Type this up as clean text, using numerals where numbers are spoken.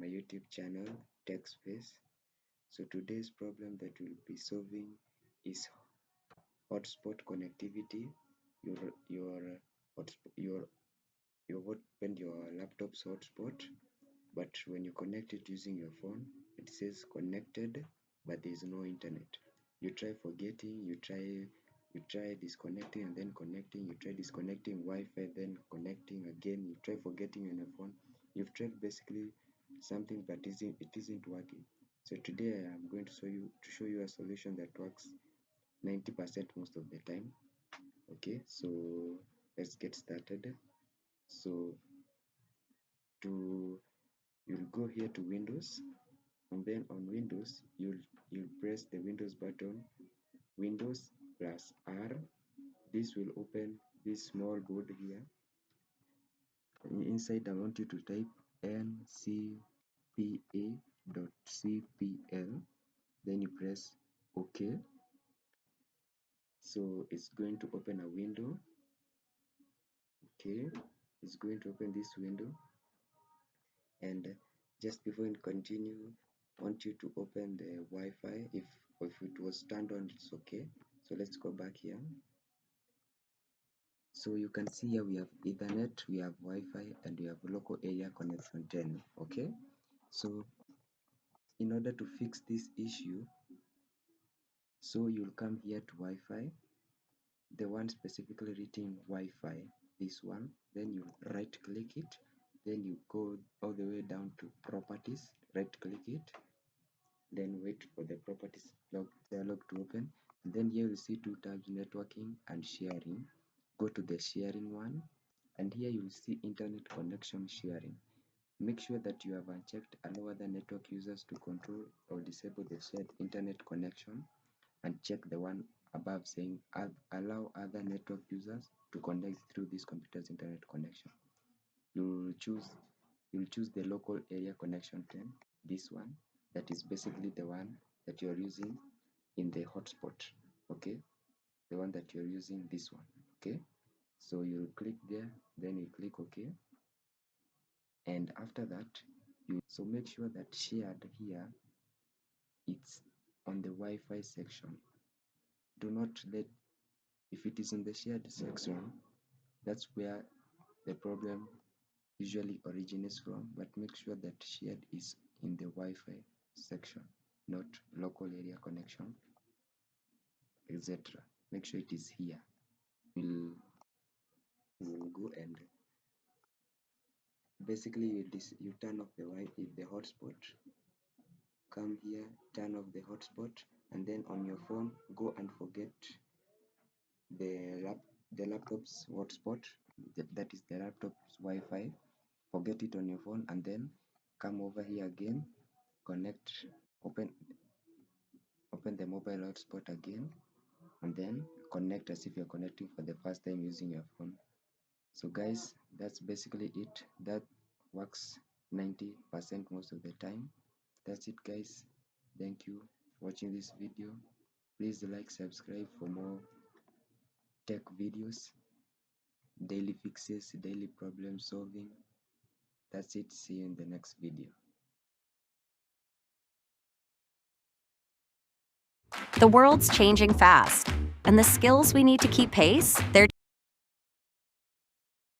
my YouTube channel, Tech Space. So today's problem that we'll be solving is hotspot connectivity. You opened your laptop's hotspot, but when you connect it using your phone, it says connected, but there is no internet. You try forgetting, you try disconnecting and then connecting, you try disconnecting Wi-Fi, then connecting again, you try forgetting on your phone. You've tried basically something, but it isn't working. So today I am going to show you a solution that works 90% most of the time. Okay, so let's get started. So you'll go here to Windows, and then on Windows you'll press the Windows button, Windows plus R. This will open this small board here. Inside I want you to type ncpa.cpl, then you press OK. So it's going to open a window. Okay, it's going to open this window, and just before you continue, I want you to open the Wi-Fi. If it was turned on, it's okay. So let's go back here. So you can see here we have Ethernet, we have Wi-Fi, and we have local area connection 10. Okay, so in order to fix this issue, so you'll come here to Wi-Fi, the one specifically written Wi-Fi, this one, then you right click it, then you go all the way down to properties, right click it, then wait for the properties dialog to open. And then here you see two tabs, networking and sharing. Go to the sharing one, and here you will see internet connection sharing. Make sure that you have unchecked allow other network users to control or disable the shared internet connection, and check the one above saying allow other network users to connect through this computer's internet connection. You'll choose the local area connection 10, this one, that is basically the one that you're using in the hotspot. Okay, the one that you're using, this one. Okay, so you'll click there, then you click OK, and after that so make sure that shared here, it's on the Wi-Fi section. Do not let, if it is in the shared section, that's where the problem usually originates from, but make sure that shared is in the Wi-Fi section, not local area connection, etc. Make sure it is here. We'll go and basically you turn off the hotspot. Come here, turn off the hotspot, and then on your phone go and forget the laptop's hotspot, that is the laptop's Wi-Fi. Forget it on your phone, and then come over here again, connect, open the mobile hotspot again, and then connect as if you're connecting for the first time using your phone. So guys, that's basically it. That works 90% most of the time. That's it guys. Thank you for watching this video. Please like, subscribe for more tech videos, daily fixes, daily problem solving. That's it. See you in the next video. The world's changing fast, and the skills we need to keep pace, they're